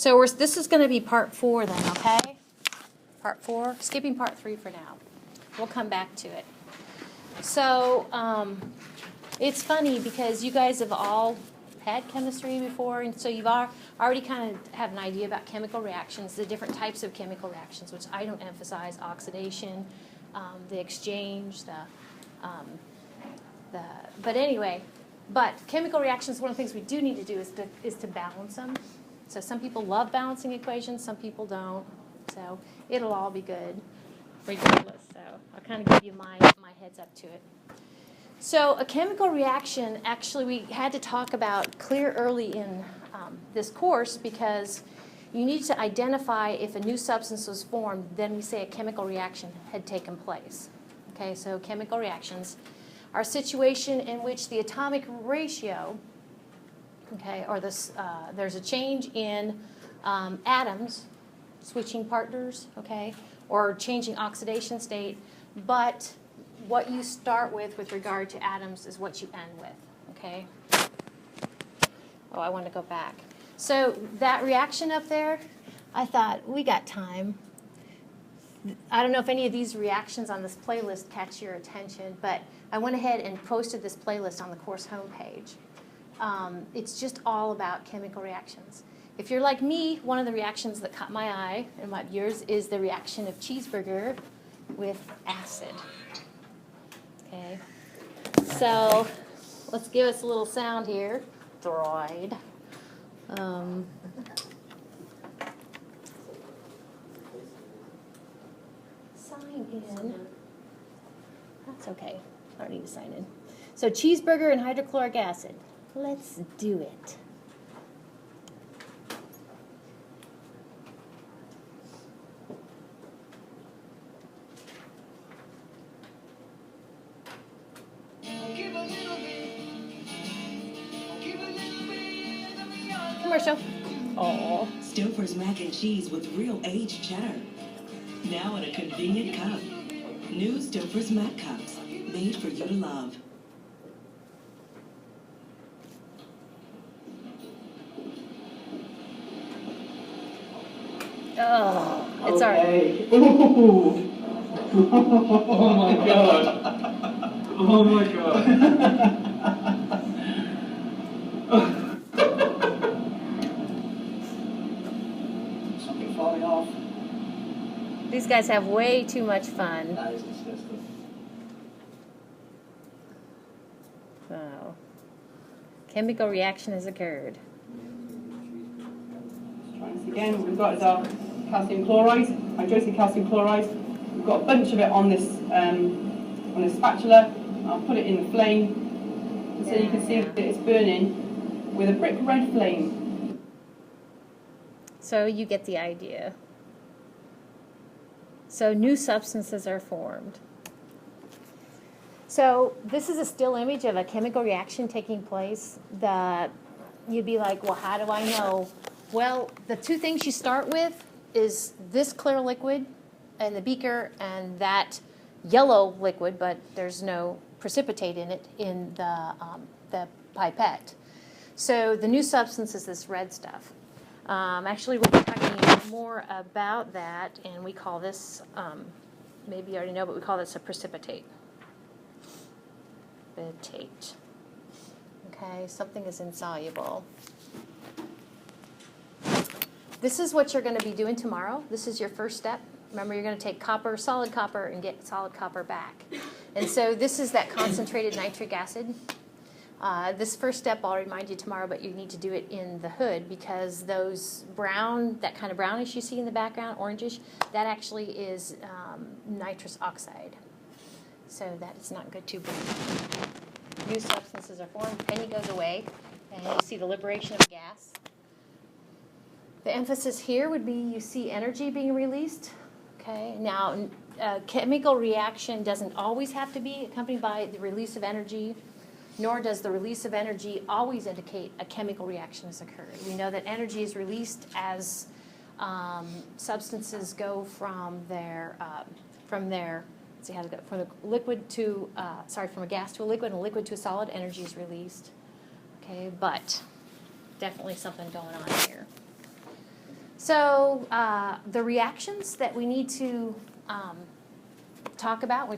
So this is going to be part 4 then, okay? Part 4, skipping part 3 for now. We'll come back to it. So it's funny because you guys have all had chemistry before, and so you've already kind of have an idea about chemical reactions, the different types of chemical reactions, which I don't emphasize: oxidation, the exchange, but anyway. But chemical reactions, one of the things we do need to do is to balance them. So some people love balancing equations, some people don't. So it'll all be good regardless. So I'll kind of give you my heads up to it. So a chemical reaction, actually we had to talk about clear early in this course because you need to identify if a new substance was formed, then we say a chemical reaction had taken place. Okay, so chemical reactions are a situation in which the atomic ratio, okay, or there's a change in atoms, switching partners, okay, or changing oxidation state, but what you start with regard to atoms is what you end with, okay? Oh, I want to go back. So that reaction up there, I thought, we got time. I don't know if any of these reactions on this playlist catch your attention, but I went ahead and posted this playlist on the course homepage. It's just all about chemical reactions. If you're like me, one of the reactions that caught my eye, and what yours is the reaction of cheeseburger with acid. Okay, so let's give us a little sound here. Droid. Sign in. That's okay. I don't need to sign in. So cheeseburger and hydrochloric acid. Let's do it. Commercial. Oh. Stouffer's mac and cheese with real aged cheddar. Now in a convenient cup. New Stouffer's Mac Cups, made for you to love. Oh, it's okay. all right. Ooh. Oh my god. Oh my god. Something falling off. These guys have way too much fun. That is disgusting. Wow. Chemical reaction has occurred. Try this again. We've got our calcium chloride, hydroxy calcium chloride. We've got a bunch of it on this spatula. I'll put it in the flame, so you can see that it's burning with a brick red flame. So you get the idea. So new substances are formed. So this is a still image of a chemical reaction taking place that you'd be like, well, how do I know? Well, the two things you start with is this clear liquid in the beaker and that yellow liquid, but there's no precipitate in it in the pipette. So the new substance is this red stuff. Actually, we'll be talking more about that, and we call this, maybe you already know, but we call this a precipitate. Precipitate. Okay, something is insoluble. This is what you're going to be doing tomorrow. This is your first step. Remember, you're going to take copper, solid copper, and get solid copper back. And so this is that concentrated nitric acid. This first step I'll remind you tomorrow, but you need to do it in the hood because those brown, that kind of brownish you see in the background, orangish, that actually is nitrous oxide. So that is not good to breathe. New substances are formed, penny goes away, and you see the liberation of gas. The emphasis here would be you see energy being released. Okay, now a chemical reaction doesn't always have to be accompanied by the release of energy, nor does the release of energy always indicate a chemical reaction has occurred. We know that energy is released as substances go from their let's see how to go, from a liquid to from a gas to a liquid and a liquid to a solid. Energy is released. Okay, but definitely something going on here. So the reactions that we need to talk about,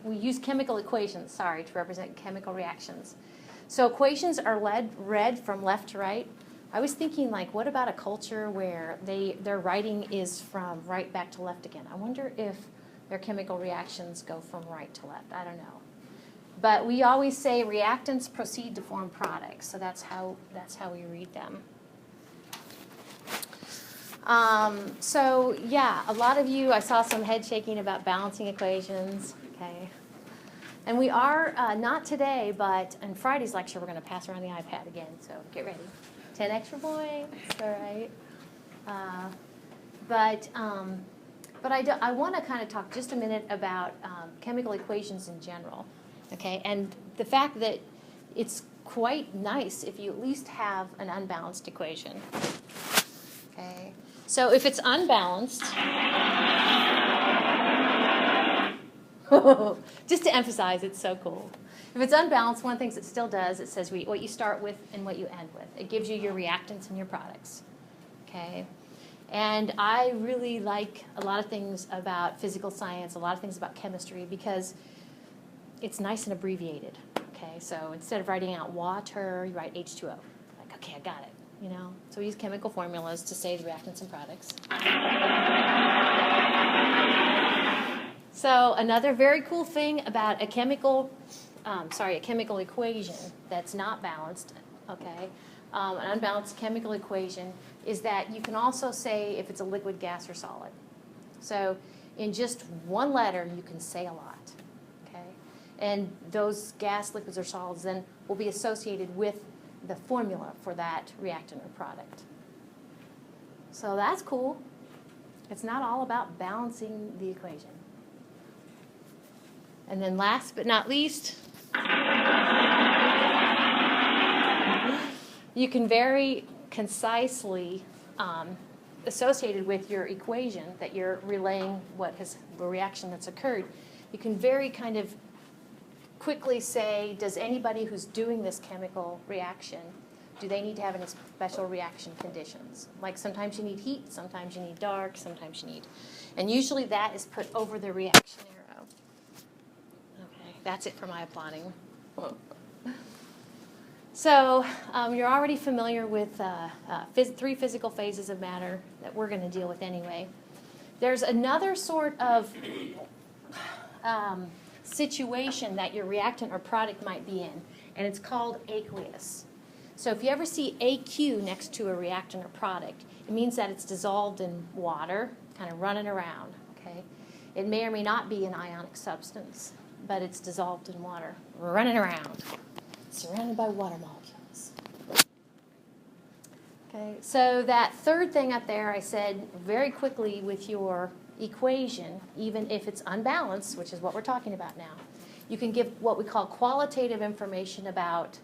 we use chemical equations, to represent chemical reactions. So equations are read from left to right. I was thinking, like, what about a culture where their writing is from right back to left again? I wonder if their chemical reactions go from right to left. I don't know. But we always say reactants proceed to form products, so that's how we read them. So yeah, a lot of you, I saw some head shaking about balancing equations, okay? And we are, not today, but in Friday's lecture, we're going to pass around the iPad again, so get ready. 10 extra points, all right? But I want to kind of talk just a minute about chemical equations in general, okay? And the fact that it's quite nice if you at least have an unbalanced equation, okay? So if it's unbalanced, just to emphasize, it's so cool. If it's unbalanced, one of the things it still does, it says what you start with and what you end with. It gives you your reactants and your products, okay? And I really like a lot of things about physical science, a lot of things about chemistry, because it's nice and abbreviated, okay? So instead of writing out water, you write H2O. Like, okay, I got it, you know? So we use chemical formulas to say the reactants and products. So another very cool thing about a chemical equation that's not balanced, okay, an unbalanced chemical equation, is that you can also say if it's a liquid, gas, or solid. So in just one letter, you can say a lot, okay? And those gas, liquids, or solids then will be associated with the formula for that reactant or product. So that's cool. It's not all about balancing the equation. And then last but not least, you can very concisely, associated with your equation that you're relaying the reaction that's occurred, you can very kind of quickly say, does anybody who's doing this chemical reaction, do they need to have any special reaction conditions? Like sometimes you need heat, sometimes you need dark, sometimes you need, and usually that is put over the reaction arrow. Okay, that's it for my applauding. So you're already familiar with 3 physical phases of matter that we're going to deal with anyway. There's another sort of situation that your reactant or product might be in, and it's called aqueous. So if you ever see AQ next to a reactant or product, it means that it's dissolved in water, kind of running around, okay? It may or may not be an ionic substance, but it's dissolved in water, running around, surrounded by water molecules. Okay, so that third thing up there, I said very quickly with your equation, even if it's unbalanced, which is what we're talking about now, you can give what we call qualitative information about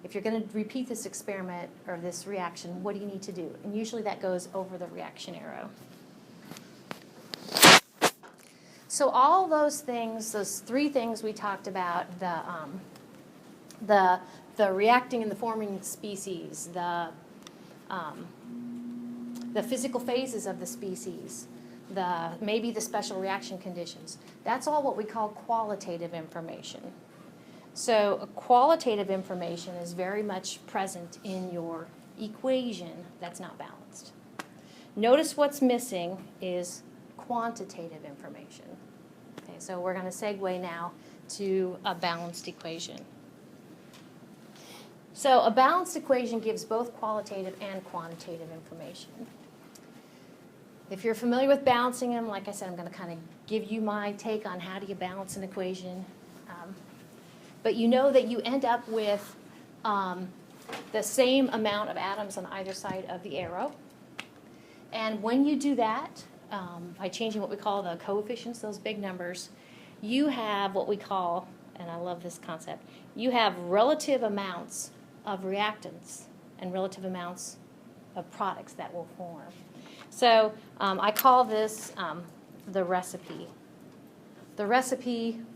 if you're going to repeat this experiment or this reaction, what do you need to do? And usually that goes over the reaction arrow. So all those things, those 3 things we talked about, the reacting and the forming species, the physical phases of the species, maybe the special reaction conditions, that's all what we call qualitative information. So qualitative information is very much present in your equation that's not balanced. Notice what's missing is quantitative information. Okay, so we're going to segue now to a balanced equation. So a balanced equation gives both qualitative and quantitative information. If you're familiar with balancing them, like I said, I'm going to kind of give you my take on how do you balance an equation. But you know that you end up with the same amount of atoms on either side of the arrow. And when you do that, by changing what we call the coefficients, those big numbers, you have what we call, and I love this concept, you have relative amounts of reactants and relative amounts of products that will form. So I call this the recipe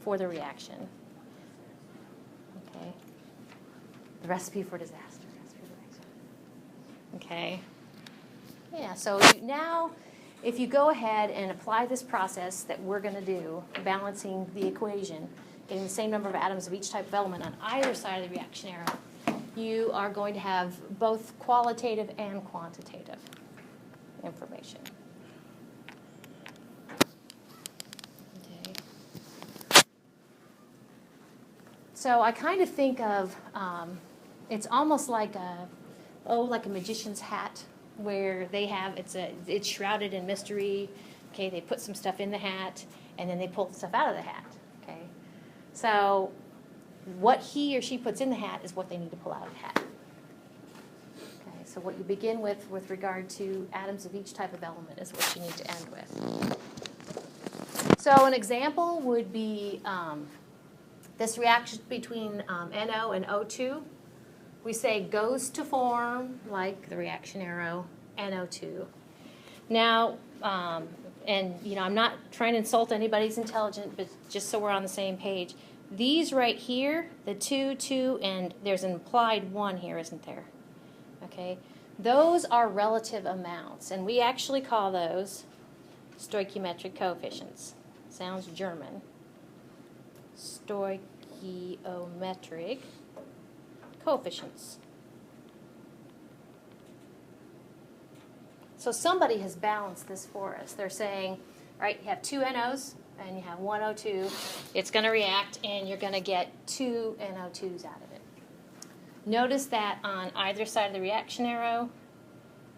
for the reaction. Okay, the recipe for disaster. Okay. Yeah, so now, if you go ahead and apply this process that we're going to do, balancing the equation, getting the same number of atoms of each type of element on either side of the reaction arrow, you are going to have both qualitative and quantitative information. Okay. So I kind of think of, it's almost like like a magician's hat, where they have, it's shrouded in mystery. Okay, they put some stuff in the hat, and then they pull the stuff out of the hat. Okay, so what he or she puts in the hat is what they need to pull out of the hat. Okay, so what you begin with regard to atoms of each type of element is what you need to end with. So an example would be this reaction between NO and O2. We say goes to form, like the reaction arrow, NO2. Now, and I'm not trying to insult anybody's intelligence, but just so we're on the same page, these right here, the 2, 2, and there's an implied 1 here, isn't there? Okay, those are relative amounts, and we actually call those stoichiometric coefficients. Sounds German. Stoichiometric coefficients. So somebody has balanced this for us. They're saying, all right, you have 2 NOs and you have 1 O2. It's going to react and you're going to get 2 NO2s out of it. Notice that on either side of the reaction arrow,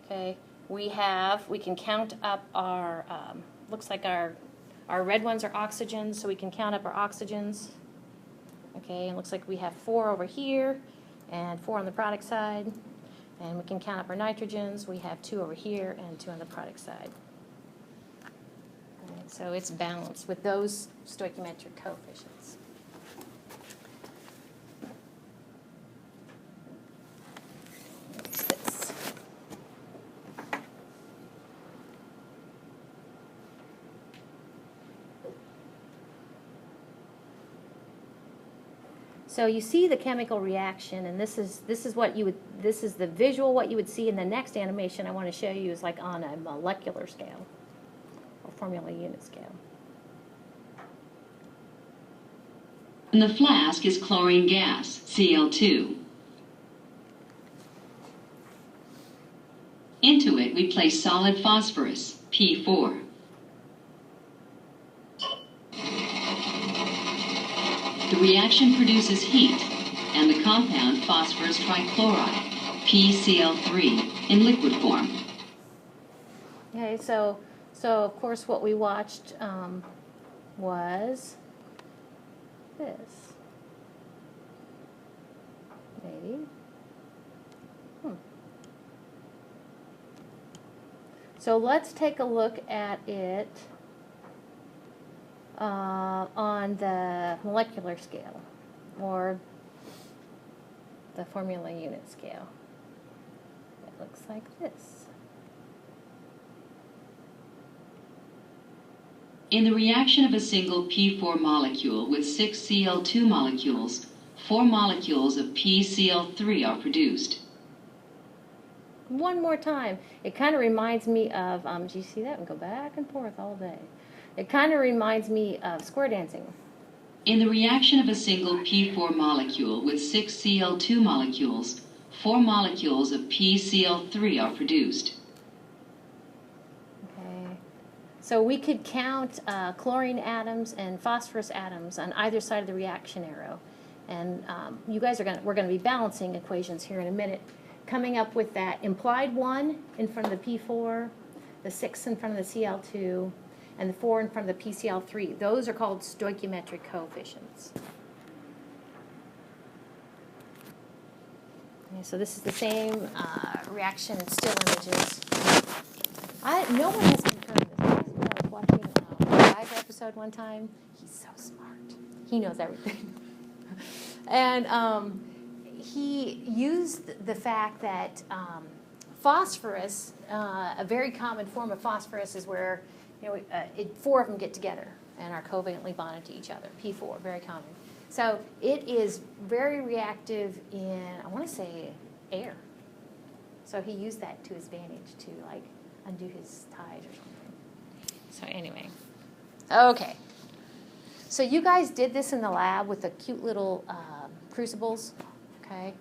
okay, we can count up our, looks like our red ones are oxygens, so we can count up our oxygens. Okay, it looks like we have 4 over here and 4 on the product side. And we can count up our nitrogens. We have 2 over here and 2 on the product side. Okay, so it's balanced with those stoichiometric coefficients. What's this? So you see the chemical reaction, and this is the visual what you would see in the next animation I want to show you is like on a molecular scale or formula unit scale. In the flask is chlorine gas, Cl2. Into it we place solid phosphorus, P4. The reaction produces heat, and the compound phosphorus trichloride, PCl3, in liquid form. Okay, so of course what we watched was this. Maybe. So let's take a look at it on the molecular scale or the formula unit scale. It looks like this. In the reaction of a single P4 molecule with 6 Cl2 molecules, 4 molecules of PCl3 are produced. One more time. It kind of reminds me of, do you see that? We go back and forth all day. It kind of reminds me of square dancing. In the reaction of a single P4 molecule with 6 Cl2 molecules, 4 molecules of PCl3 are produced. Okay. So we could count chlorine atoms and phosphorus atoms on either side of the reaction arrow. And you guys we're going to be balancing equations here in a minute, coming up with that implied 1 in front of the P4, the 6 in front of the Cl2, and the 4 in front of the PCl3. Those are called stoichiometric coefficients. Okay, so this is the same reaction in still images. No one has confirmed this. I was watching a MacGyver episode one time. He's so smart. He knows everything. And he used the fact that phosphorus, a very common form of phosphorus is where 4 of them get together and are covalently bonded to each other. P4, very common. So it is very reactive in, I want to say, air. So he used that to his advantage to undo his ties or something. So anyway, okay. So you guys did this in the lab with the cute little crucibles, okay,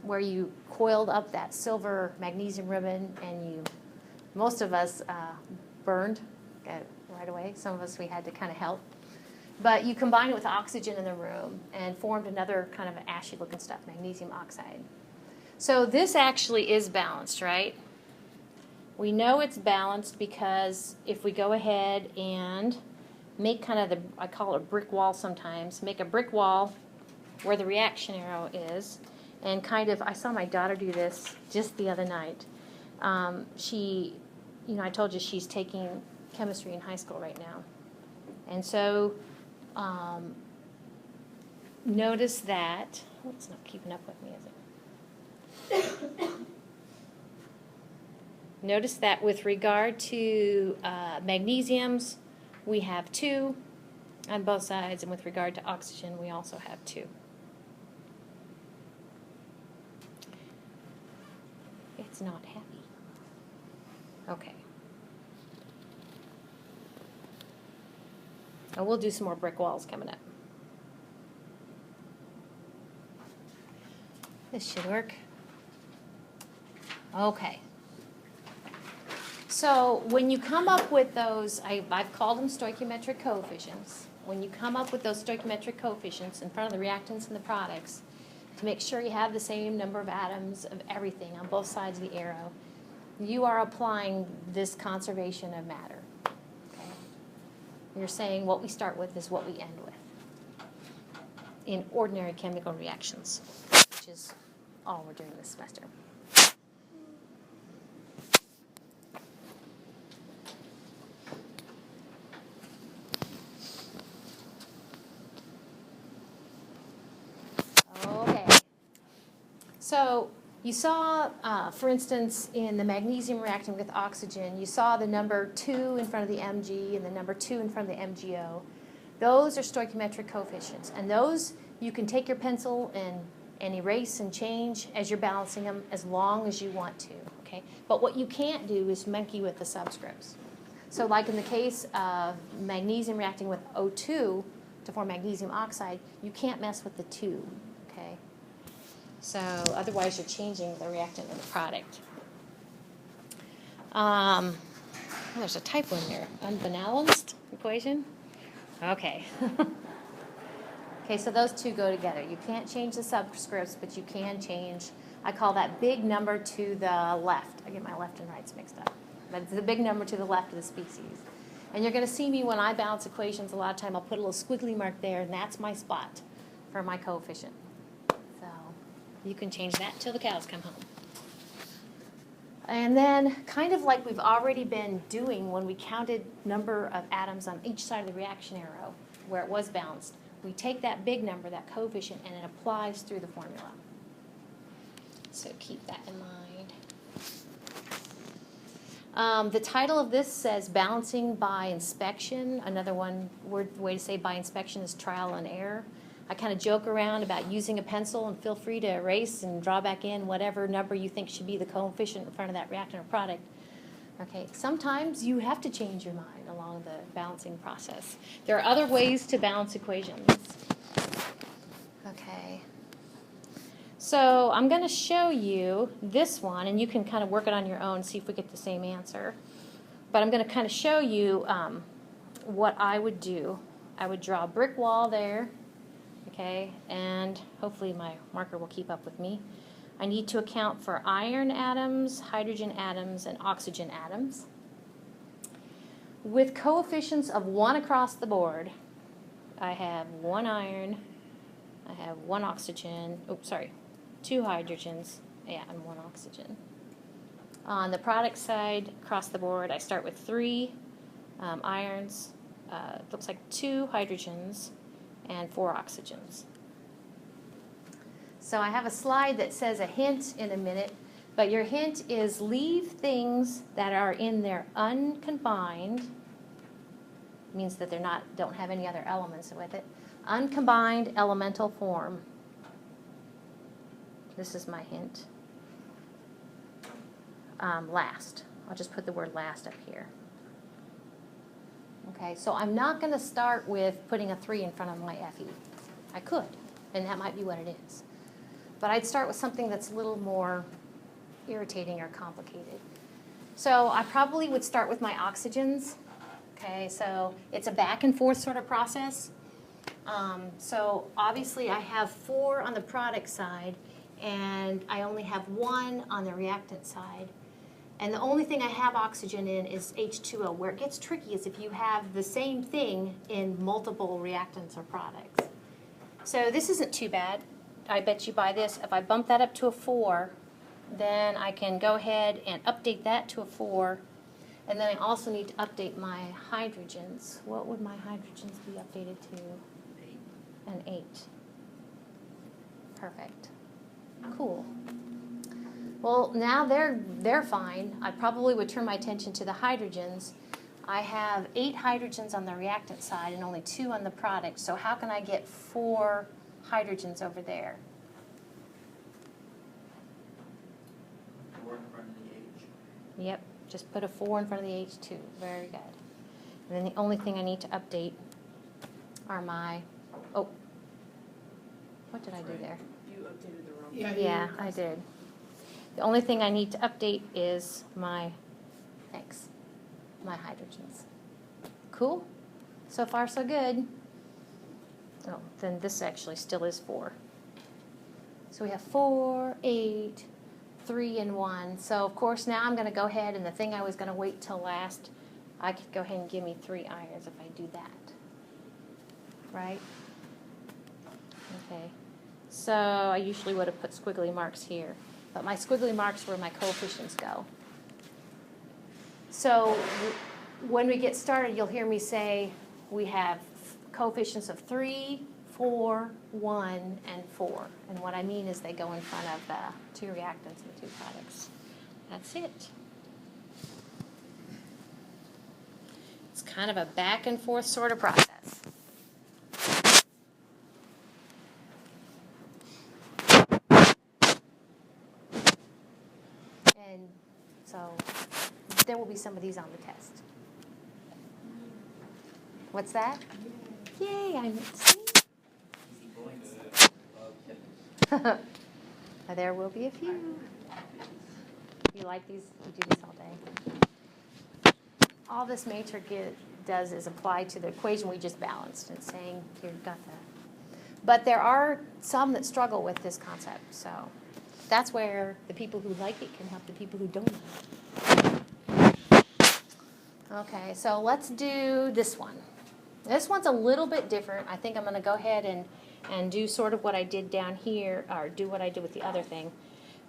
where you coiled up that silver magnesium ribbon, and most of us burned right away. Some of us, we had to kind of help. But you combined it with oxygen in the room and formed another kind of ashy looking stuff, magnesium oxide. So this actually is balanced, right? We know it's balanced because if we go ahead and make kind of I call it a brick wall sometimes, make a brick wall where the reaction arrow is, and kind of, I saw my daughter do this just the other night. I told you she's taking chemistry in high school right now. And so notice that, it's not keeping up with me, is it? Notice that with regard to magnesiums, we have 2 on both sides, and with regard to oxygen, we also have 2. It's not happy. Okay. And we'll do some more brick walls coming up. This should work. Okay. So when you come up with those, I've called them stoichiometric coefficients. When you come up with those stoichiometric coefficients in front of the reactants and the products, to make sure you have the same number of atoms of everything on both sides of the arrow, you are applying this conservation of matter. Okay? You're saying what we start with is what we end with in ordinary chemical reactions, which is all we're doing this semester. Okay. So you saw, for instance, in the magnesium reacting with oxygen, you saw the number 2 in front of the Mg and the number 2 in front of the MgO. Those are stoichiometric coefficients. And those, you can take your pencil and erase and change as you're balancing them as long as you want to. Okay? But what you can't do is monkey with the subscripts. So like in the case of magnesium reacting with O2 to form magnesium oxide, you can't mess with the 2. Okay? So otherwise you're changing the reactant and the product. There's a typo in there. Unbalanced equation? Okay. Okay, so those 2 go together. You can't change the subscripts, but you can change, I call that big number to the left. I get my left and rights mixed up. But it's the big number to the left of the species. And you're going to see me when I balance equations a lot of time, I'll put a little squiggly mark there, and that's my spot for my coefficient. So you can change that till the cows come home. And then, kind of like we've already been doing when we counted number of atoms on each side of the reaction arrow, where it was balanced, we take that big number, that coefficient, and it applies through the formula. So keep that in mind. The title of this says balancing by inspection. Another way to say by inspection is trial and error. I kind of joke around about using a pencil, and feel free to erase and draw back in whatever number you think should be the coefficient in front of that reactant or product. Okay, sometimes you have to change your mind along the balancing process. There are other ways to balance equations. Okay. So I'm going to show you this one, and you can kind of work it on your own, see if we get the same answer. But I'm going to kind of show you what I would do. I would draw a brick wall there, okay, and hopefully my marker will keep up with me. I need to account for iron atoms, hydrogen atoms, and oxygen atoms. With coefficients of 1 across the board, I have 1 iron, I have 1 oxygen, 2 hydrogens, and 1 oxygen. On the product side, across the board, I start with 3 irons, looks like 2 hydrogens, and 4 oxygens. So I have a slide that says a hint in a minute, but your hint is leave things that are in their uncombined, means that they're don't have any other elements with it, uncombined elemental form. This is my hint. Last, I'll just put the word last up here. Okay, so I'm not going to start with putting a 3 in front of my FE. I could, and that might be what it is. But I'd start with something that's a little more irritating or complicated. So I probably would start with my oxygens. Okay, so it's a back and forth sort of process. So obviously I have 4 on the product side, and I only have 1 on the reactant side. And the only thing I have oxygen in is H2O. Where it gets tricky is if you have the same thing in multiple reactants or products. So this isn't too bad. I bet you by this, if I bump that up to a 4, then I can go ahead and update that to a 4. And then I also need to update my hydrogens. What would my hydrogens be updated to? An 8. Perfect. Cool. Well, now they're fine. I probably would turn my attention to the hydrogens. I have 8 hydrogens on the reactant side and only 2 on the product. So how can I get 4 hydrogens over there? 4 in front of the H. Yep, just put a 4 in front of the H2. Very good. And then the only thing I need to update are my, oh, what did I do there? You updated the wrong. Yeah, I did. The only thing I need to update is my, thanks, my hydrogens. Cool? So far, so good. Oh, then this actually still is 4. So we have 4, 8, 3, and 1. So, of course, now I'm going to go ahead, and the thing I was going to wait till last, I could go ahead and give me 3 irons if I do that. Right? Okay. So I usually would have put squiggly marks here. But my squiggly marks where my coefficients go. So when we get started, you'll hear me say we have coefficients of 3, 4, 1, and 4. And what I mean is they go in front of the 2 reactants and the 2 products. That's it. It's kind of a back and forth sort of process. And so there will be some of these on the test. What's that? Yay, I'm see? There will be a few. You like these? You do this all day. All this matrix does is apply to the equation we just balanced and saying you've got that. But there are some that struggle with this concept, so that's where the people who like it can help the people who don't like it. Okay, so let's do this one. This one's a little bit different. I think I'm going to go ahead and do sort of what I did down here, or do what I did with the other thing.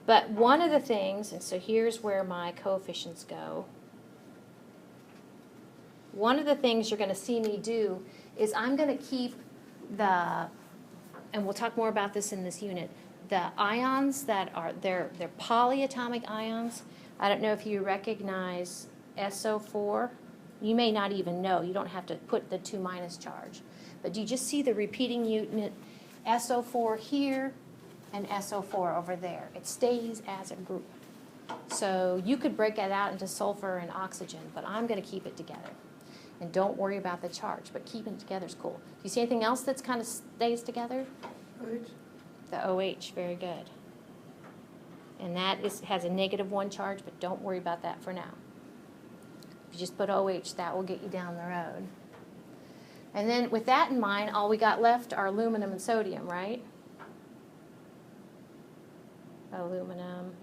But one of the things, and so here's where my coefficients go. One of the things you're going to see me do is I'm going to keep the, and we'll talk more about this in this unit, the ions that are, they're polyatomic ions. I don't know if you recognize SO4. You may not even know. You don't have to put the 2- charge. But do you just see the repeating unit SO4 here and SO4 over there? It stays as a group. So you could break it out into sulfur and oxygen, but I'm going to keep it together. And don't worry about the charge, but keeping it together is cool. Do you see anything else that's kind of stays together? The OH, very good. And that has a -1 charge, but don't worry about that for now. If you just put OH, that will get you down the road. And then with that in mind, all we got left are aluminum and sodium, right? Aluminum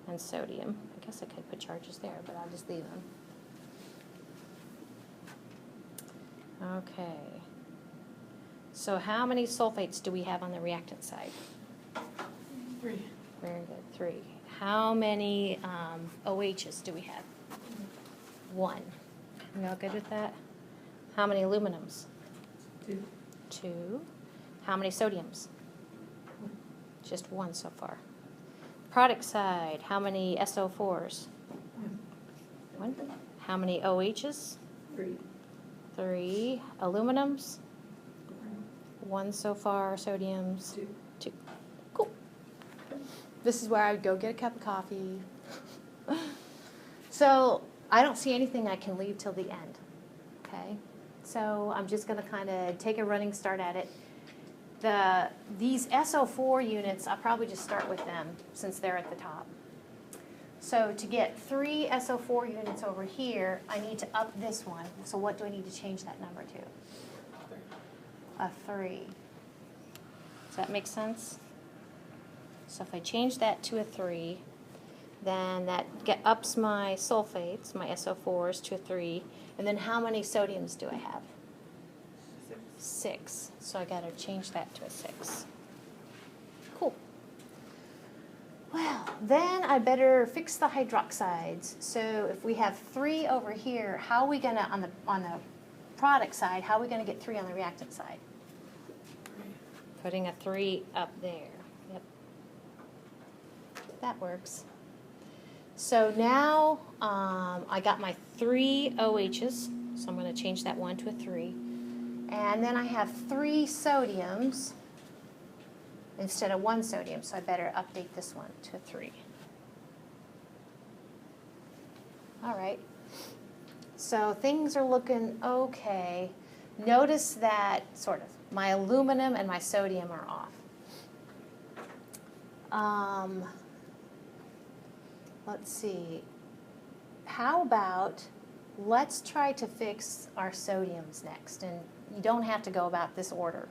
and sodium. I guess I could put charges there, but I'll just leave them. Okay. So how many sulfates do we have on the reactant side? 3. Very good, 3. How many OHs do we have? 1. You all good with that? How many aluminums? 2. 2. How many sodiums? Just 1 so far. Product side, how many SO4s? 1. How many OHs? 3. 3. Aluminums? 1 so far. Sodiums? 2. 2. Cool. This is where I would go get a cup of coffee. So I don't see anything I can leave till the end, okay? So I'm just gonna kind of take a running start at it. These SO4 units, I'll probably just start with them since they're at the top. So to get 3 SO4 units over here, I need to up this one. So what do I need to change that number to? A 3. Does that make sense? So if I change that to a 3, then that ups my sulfates, my SO4s, to a 3. And then how many sodiums do I have? 6. So I got to change that to a 6. Cool. Well, then I better fix the hydroxides. So if we have 3 over here, how are we going to, on the product side, how are we going to get 3 on the reactant side? Putting a 3 up there. Yep. That works. So now I got my 3 OHs, so I'm going to change that 1 to a 3. And then I have 3 sodiums instead of 1 sodium, so I better update this one to a 3. All right. So things are looking okay. Notice that, sort of, my aluminum and my sodium are off. Let's see. How about let's try to fix our sodiums next. And you don't have to go about this order.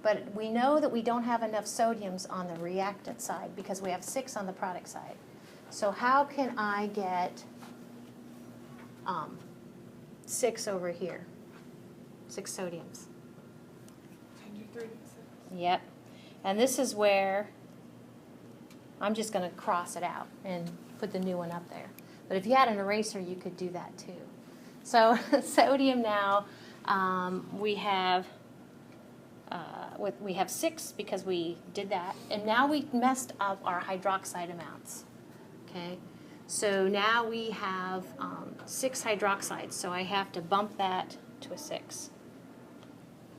But we know that we don't have enough sodiums on the reactant side because we have 6 on the product side. So how can I get 6 over here? 6 sodiums. Yep. And this is where I'm just going to cross it out and put the new one up there. But if you had an eraser, you could do that too. So sodium now, we have 6 because we did that. And now we messed up our hydroxide amounts. Okay. So now we have 6 hydroxides. So I have to bump that to a 6.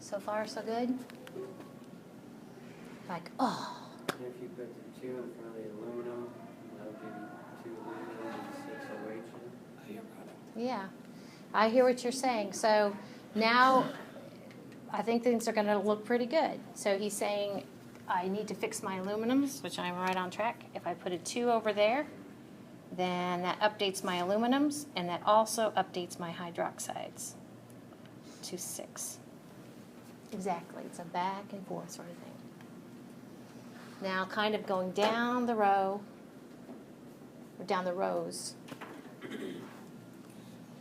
So far, so good? Like, oh. If you put the 2 in front of the aluminum, that'll give you 2 aluminum and 6 OH in it. Yeah, I hear what you're saying. So now I think things are going to look pretty good. So he's saying I need to fix my aluminums, which I'm right on track. If I put a 2 over there, then that updates my aluminums, and that also updates my hydroxides to 6. Exactly. It's a back and forth sort of thing. Now kind of going down the row, or down the rows.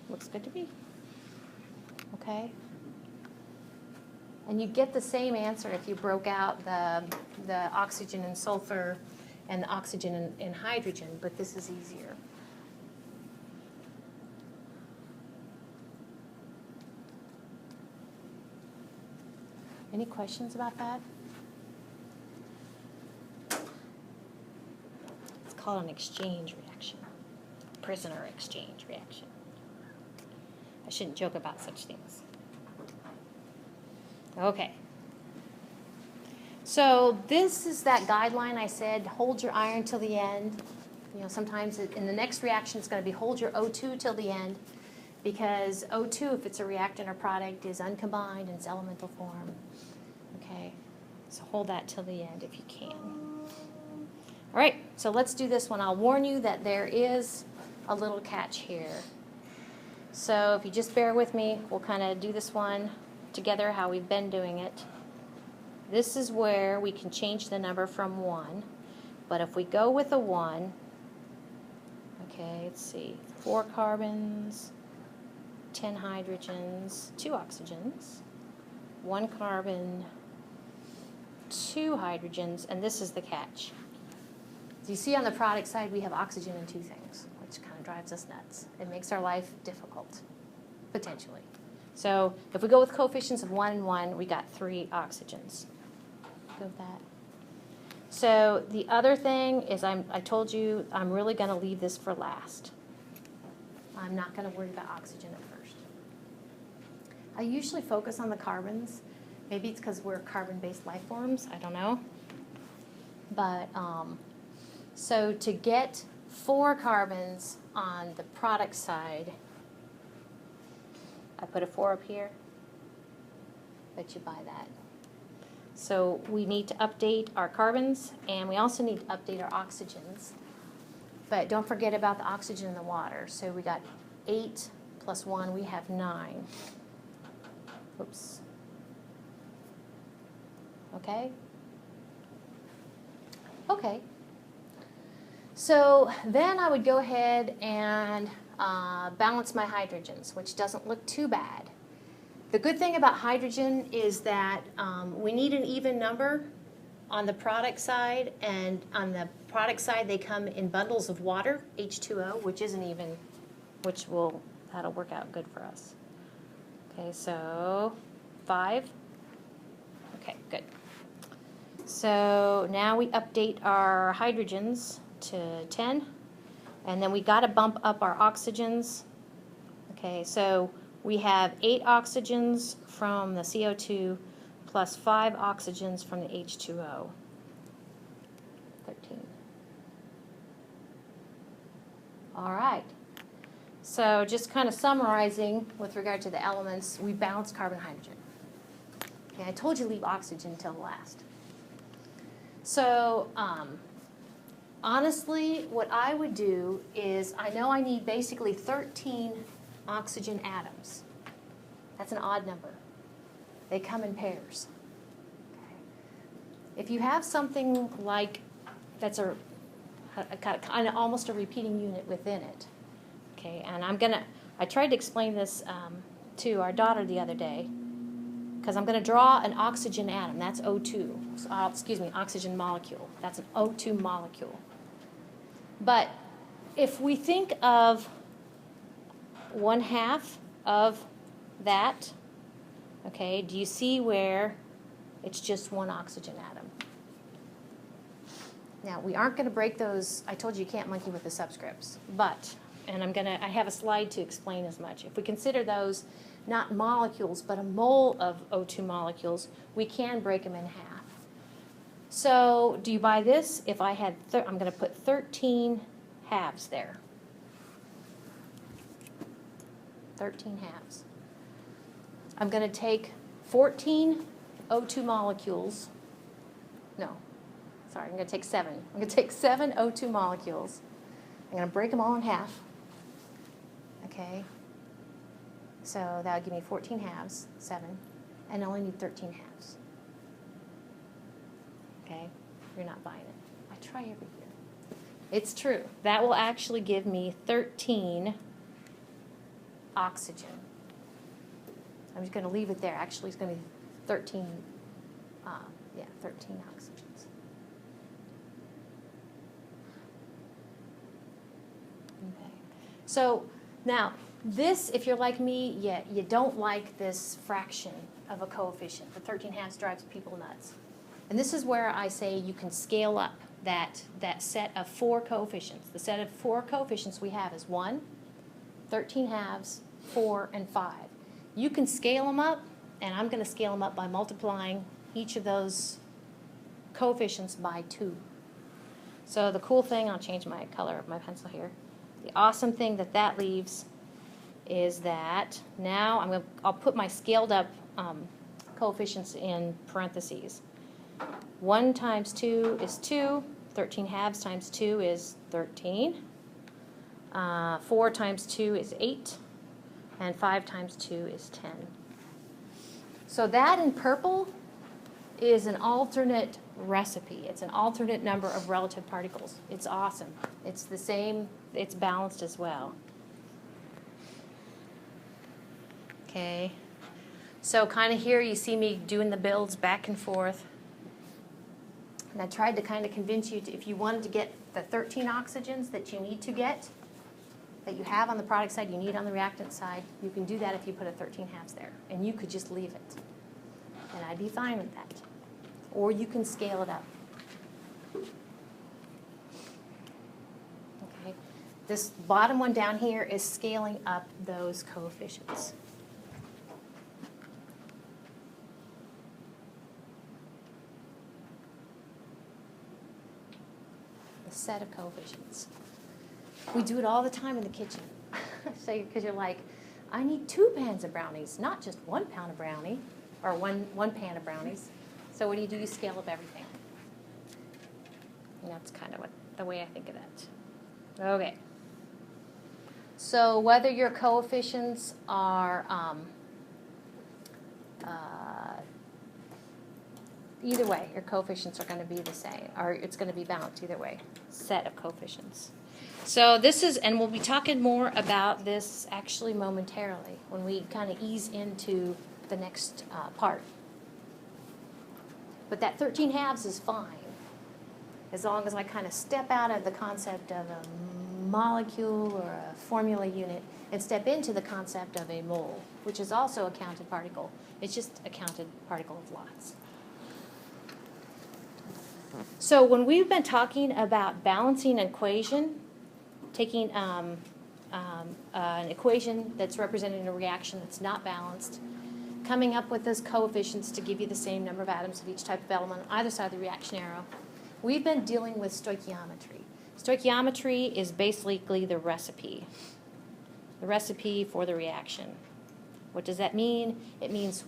Looks good to me. Okay? And you get the same answer if you broke out the oxygen and sulfur and the oxygen and hydrogen, but this is easier. Any questions about that? It's called an exchange reaction, prisoner exchange reaction. I shouldn't joke about such things. Okay. So this is that guideline I said, hold your iron till the end. You know, sometimes in the next reaction it's going to be hold your O2 till the end, because O2, if it's a reactant or product, is uncombined in its elemental form. Okay, so hold that till the end if you can. All right, so let's do this one. I'll warn you that there is a little catch here. So if you just bear with me, we'll kind of do this one together how we've been doing it. This is where we can change the number from 1. But if we go with a 1, okay, let's see, 4 carbons, 10 hydrogens, 2 oxygens, 1 carbon, 2 hydrogens, and this is the catch. So you see on the product side we have oxygen in 2 things, which kind of drives us nuts. It makes our life difficult, potentially. So if we go with coefficients of 1 and 1, we got 3 oxygens. Go with that. So the other thing is I told you I'm really going to leave this for last. I'm not going to worry about oxygen at first. I usually focus on the carbons. Maybe it's because we're carbon-based life forms. I don't know. But so to get 4 carbons on the product side. I put a 4 up here. Bet you buy that. So we need to update our carbons, and we also need to update our oxygens. But don't forget about the oxygen in the water. So we got 8 plus 1, we have 9. Oops. Okay? Okay. So then I would go ahead and balance my hydrogens, which doesn't look too bad. The good thing about hydrogen is that we need an even number on the product side, and on the product side they come in bundles of water, H2O, which isn't even, that'll work out good for us. Okay, so 5. Okay, good. So now we update our hydrogens to 10, and then we got to bump up our oxygens. Okay, so we have 8 oxygens from the CO2 plus 5 oxygens from the H2O. 13. All right. So just kind of summarizing with regard to the elements, we balanced carbon and hydrogen. Okay, I told you leave oxygen until last. So honestly, what I would do is, I know I need basically 13 oxygen atoms. That's an odd number. They come in pairs. Okay. If you have something like that's a kind of almost a repeating unit within it, okay, and I tried to explain this to our daughter the other day, because I'm going to draw an oxygen atom. That's O2. So, excuse me, oxygen molecule. That's an O2 molecule. But if we think of 1/2 of that, okay, do you see where it's just 1 oxygen atom? Now, we aren't going to break those. I told you can't monkey with the subscripts. But, and I have a slide to explain as much. If we consider those not molecules, but a mole of O2 molecules, we can break them in half. So do you buy this? If I had, I'm going to put 13 halves there. 13 halves. I'm going to take 14 O2 molecules. No, sorry, I'm going to take 7. I'm going to take 7 O2 molecules. I'm going to break them all in half. Okay. So that would give me 14 halves, 7, and I only need 13 halves. Okay? You're not buying it. I try every year. It's true. That will actually give me 13 oxygen. I'm just going to leave it there. Actually, it's going to be 13, 13 oxygens. Okay. So now, this, if you're like me, you don't like this fraction of a coefficient. The 13 halves drives people nuts. And this is where I say you can scale up that set of 4 coefficients. The set of 4 coefficients we have is 1, 13 halves, 4, and 5. You can scale them up, and I'm going to scale them up by multiplying each of those coefficients by 2. So the cool thing, I'll change my color of my pencil here. The awesome thing that leaves is that now I'll put my scaled up coefficients in parentheses. 1 times 2 is 2. 13 halves times 2 is 13. 4 times 2 is 8. And 5 times 2 is 10. So that in purple is an alternate recipe. It's an alternate number of relative particles. It's awesome. It's the same. It's balanced as well. Okay, so kind of here you see me doing the builds back and forth. And I tried to kind of convince you to, if you wanted to get the 13 oxygens that you need to get, that you have on the product side, you need on the reactant side, you can do that if you put a 13 halves there. And you could just leave it. And I'd be fine with that. Or you can scale it up. Okay, this bottom one down here is scaling up those coefficients. Set of coefficients. We do it all the time in the kitchen. So, because you're like, I need 2 pans of brownies, not just 1 pound of brownie, or one pan of brownies. So what do? You scale up everything. And that's kind of the way I think of that. Okay. So whether your coefficients are either way, your coefficients are going to be the same, or it's going to be balanced either way, set of coefficients. So this is, and we'll be talking more about this actually momentarily when we kind of ease into the next part. But that 13 halves is fine, as long as I kind of step out of the concept of a molecule or a formula unit and step into the concept of a mole, which is also a counted particle. It's just a counted particle of lots. So when we've been talking about balancing an equation, taking an equation that's representing a reaction that's not balanced, coming up with those coefficients to give you the same number of atoms of each type of element on either side of the reaction arrow, we've been dealing with stoichiometry. Stoichiometry is basically the recipe for the reaction. What does that mean? It means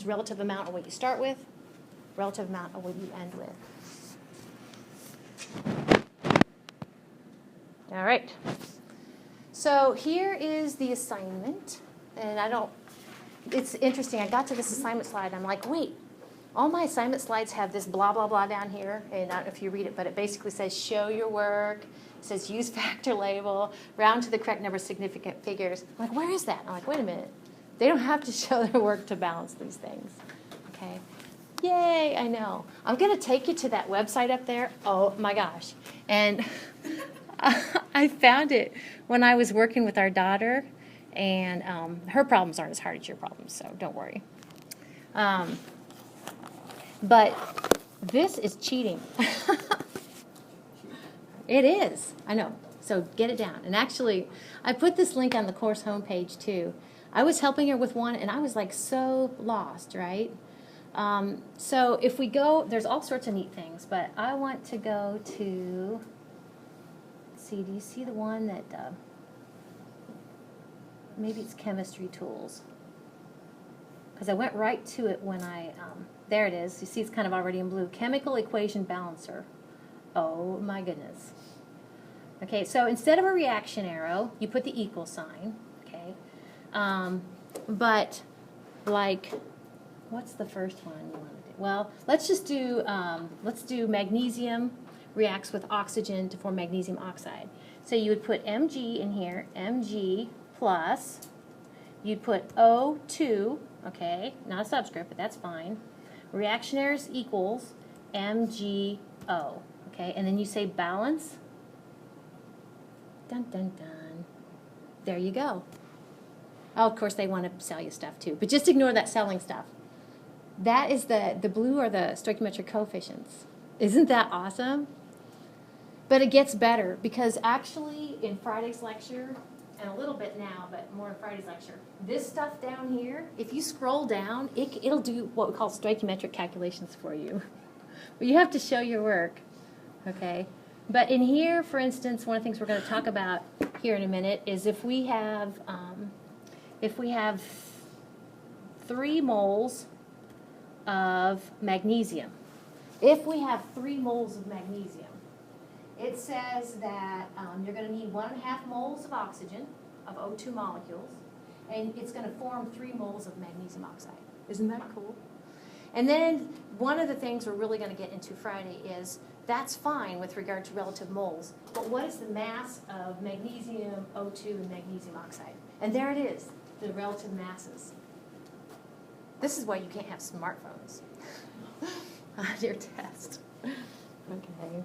relative amount of what you start with, relative amount of what you end with. All right. So here is the assignment, and it's interesting. I got to this assignment slide, and I'm like, wait, all my assignment slides have this blah, blah, blah down here, and I don't know if you read it, but it basically says show your work. It says use factor label, round to the correct number of significant figures. I'm like, where is that? I'm like, wait a minute. They don't have to show their work to balance these things. Okay. Yay, I know. I'm going to take you to that website up there. Oh, my gosh. And I found it when I was working with our daughter, and her problems aren't as hard as your problems, so don't worry. But this is cheating. It is. I know. So get it down. And actually, I put this link on the course homepage, too. I was helping her with one, and I was, like, so lost, right? So if we go, there's all sorts of neat things, but I want to go to, let's see, do you see the one that, maybe it's chemistry tools. Because I went right to it when there it is. You see it's kind of already in blue. Chemical equation balancer. Oh my goodness. Okay, so instead of a reaction arrow, you put the equal sign, okay? But like, what's the first one you want to do? Well, let's do magnesium reacts with oxygen to form magnesium oxide. So you would put Mg in here, Mg plus, you'd put O2, okay, not a subscript, but that's fine. Reactionaries equals MgO, okay, and then you say balance. Dun, dun, dun. There you go. Oh, of course, they want to sell you stuff, too, but just ignore that selling stuff. That is the blue are the stoichiometric coefficients. Isn't that awesome? But it gets better, because actually in Friday's lecture, and a little bit now, but more in Friday's lecture, this stuff down here, if you scroll down, it'll do what we call stoichiometric calculations for you. But you have to show your work, okay? But in here, for instance, one of the things we're going to talk about here in a minute is if we have 3 moles of magnesium. If we have 3 moles of magnesium, it says that you're going to need 1.5 moles of oxygen, of O2 molecules, and it's going to form 3 moles of magnesium oxide. Isn't that cool? And then one of the things we're really going to get into Friday is that's fine with regard to relative moles, but what is the mass of magnesium, O2, and magnesium oxide? And there it is, the relative masses. This is why you can't have smartphones on your test. Okay.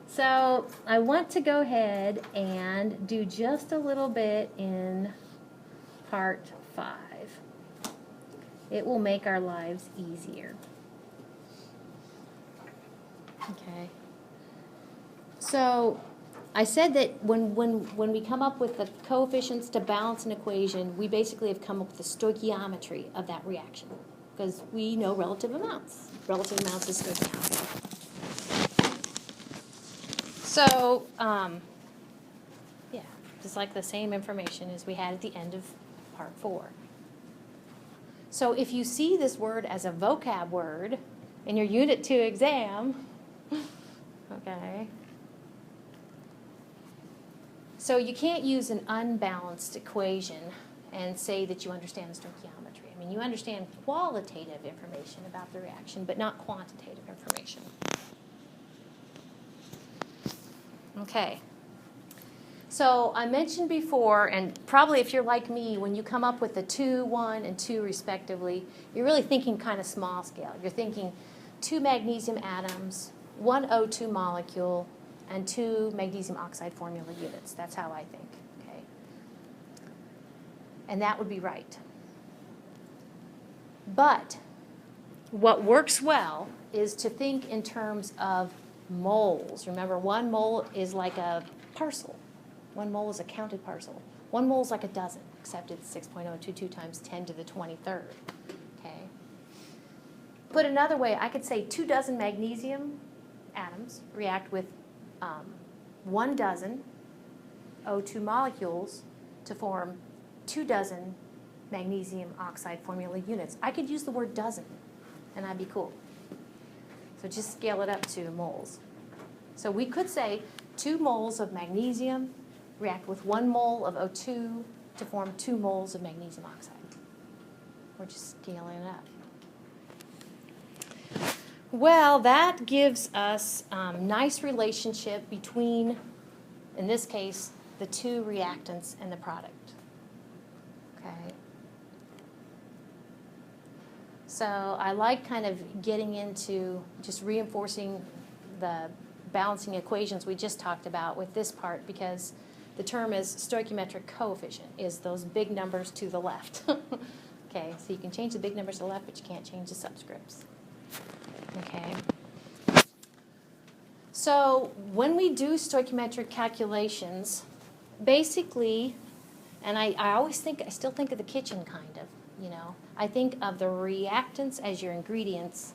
So I want to go ahead and do just a little bit in part 5. It will make our lives easier. Okay. So I said that when we come up with the coefficients to balance an equation, we basically have come up with the stoichiometry of that reaction, because we know relative amounts. Relative amounts is stoichiometry. So, yeah, just like the same information as we had at the end of part 4. So if you see this word as a vocab word in your Unit 2 exam, okay, so you can't use an unbalanced equation and say that you understand stoichiometry. I mean, you understand qualitative information about the reaction, but not quantitative information. Okay. So I mentioned before, and probably if you're like me, when you come up with the 2, 1, and 2 respectively, you're really thinking kind of small scale. You're thinking 2 magnesium atoms, 1 O2 molecule, and 2 magnesium oxide formula units. That's how I think, okay? And that would be right. But what works well is to think in terms of moles. Remember, 1 mole is like a parcel. 1 mole is a counted parcel. 1 mole is like a dozen, except it's 6.022 times 10 to the 23rd. Okay. Put another way, I could say 2 dozen magnesium atoms react with 1 dozen O2 molecules to form 2 dozen magnesium oxide formula units. I could use the word dozen, and that'd be cool. So just scale it up to moles. So we could say 2 moles of magnesium react with 1 mole of O2 to form 2 moles of magnesium oxide. We're just scaling it up. Well, that gives us nice relationship between, in this case, the 2 reactants and the product. Okay. So I like kind of getting into just reinforcing the balancing equations we just talked about with this part, because the term is stoichiometric coefficient, is those big numbers to the left. Okay, so you can change the big numbers to the left, but you can't change the subscripts. Okay. So when we do stoichiometric calculations, basically, and I still think of the kitchen kind of, you know. I think of the reactants as your ingredients,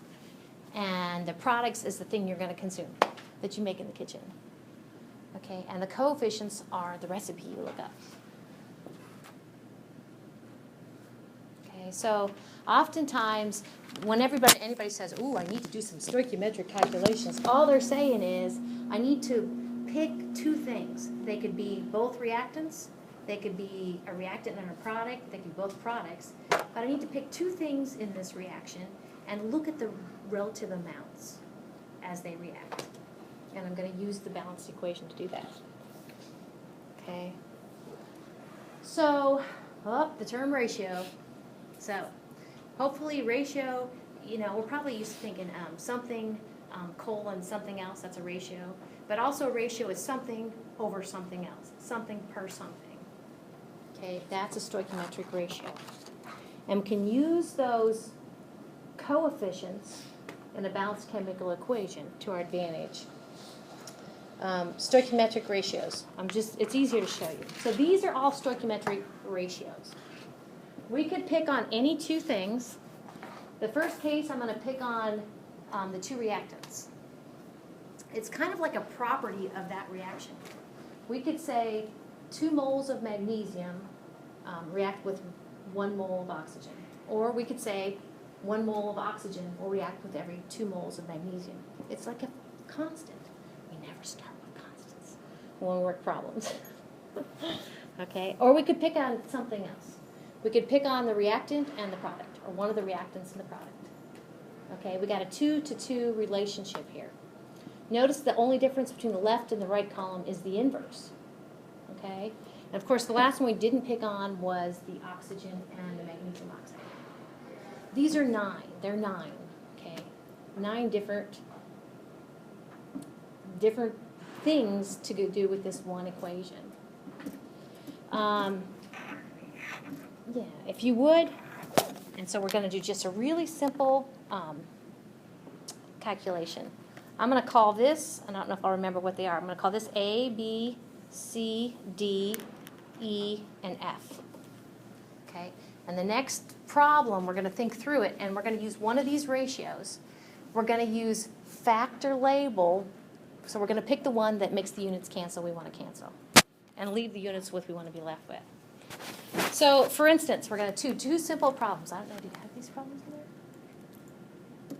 and the products as the thing you're going to consume, that you make in the kitchen. Okay, and the coefficients are the recipe you look up. Okay, so oftentimes when anybody says, "Ooh, I need to do some stoichiometric calculations," all they're saying is, I need to pick 2 things. They could be both reactants, they could be a reactant and a product, they could be both products, but I need to pick 2 things in this reaction and look at the relative amounts as they react. And I'm going to use the balanced equation to do that. Okay. So, the term ratio. So, hopefully ratio, you know, we're probably used to thinking something, colon something else, that's a ratio. But also a ratio is something over something else, something per something. Okay, that's a stoichiometric ratio. And we can use those coefficients in a balanced chemical equation to our advantage. Stoichiometric ratios. It's easier to show you. So these are all stoichiometric ratios. We could pick on any 2 things. The first case, I'm going to pick on the 2 reactants. It's kind of like a property of that reaction. We could say 2 moles of magnesium react with 1 mole of oxygen. Or we could say 1 mole of oxygen will react with every 2 moles of magnesium. It's like a constant. We never start with constants when we work problems. Okay? Or we could pick on something else. We could pick on the reactant and the product, or one of the reactants and the product. Okay? We got a 2-to-2 relationship here. Notice the only difference between the left and the right column is the inverse. Okay? And of course, the last one we didn't pick on was the oxygen and the magnesium oxide. These are 9. They're 9. Okay? 9 different things to do with this one equation. Yeah, if you would, and so we're going to do just a really simple calculation. I'm going to call this, I don't know if I'll remember what they are, I'm going to call this A, B, C, D, E, and F. Okay, and the next problem, we're going to think through it, and we're going to use one of these ratios. We're going to use factor label So we're going to pick the one that makes the units cancel we want to cancel, and leave the units with we want to be left with. So, for instance, we're going to do two simple problems. I don't know, do you have these problems in there?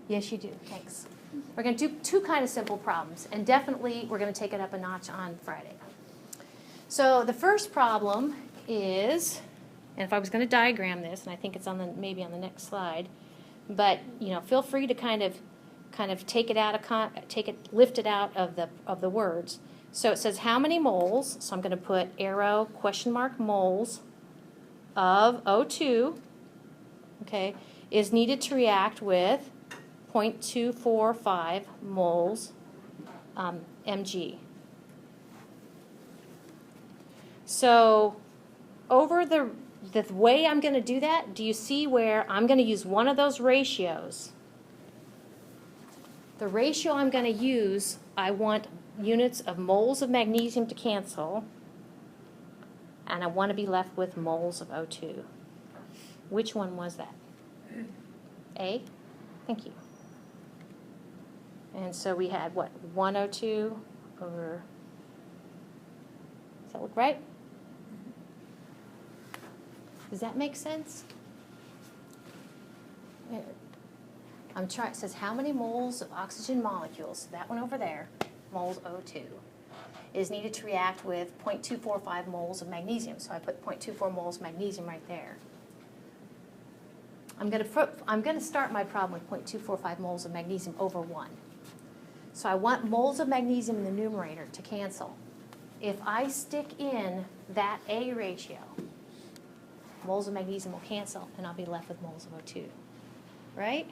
Yes, you do. Thanks. We're going to do two kind of simple problems, and definitely we're going to take it up a notch on Friday. So the first problem is, and if I was going to diagram this, and I think it's on the maybe on the next slide, but feel free to kind of take it out of lift it out of the words. So it says how many moles, so I'm going to put arrow question mark moles of O2, okay, is needed to react with 0.245 moles Mg. So over the way I'm going to do that, do you see where I'm going to use one of those ratios? The ratio I'm going to use, I want units of moles of magnesium to cancel, and I want to be left with moles of O2. Which one was that? A? Thank you. And so we had, what, 1 O2 over, does that look right? Does that make sense? I'm trying, it says how many moles of oxygen molecules, that one over there, moles O2, is needed to react with 0.245 moles of magnesium. So I put 0.24 moles magnesium right there. I'm going to start my problem with 0.245 moles of magnesium over 1. So I want moles of magnesium in the numerator to cancel. If I stick in that A ratio, moles of magnesium will cancel, and I'll be left with moles of O2. Right?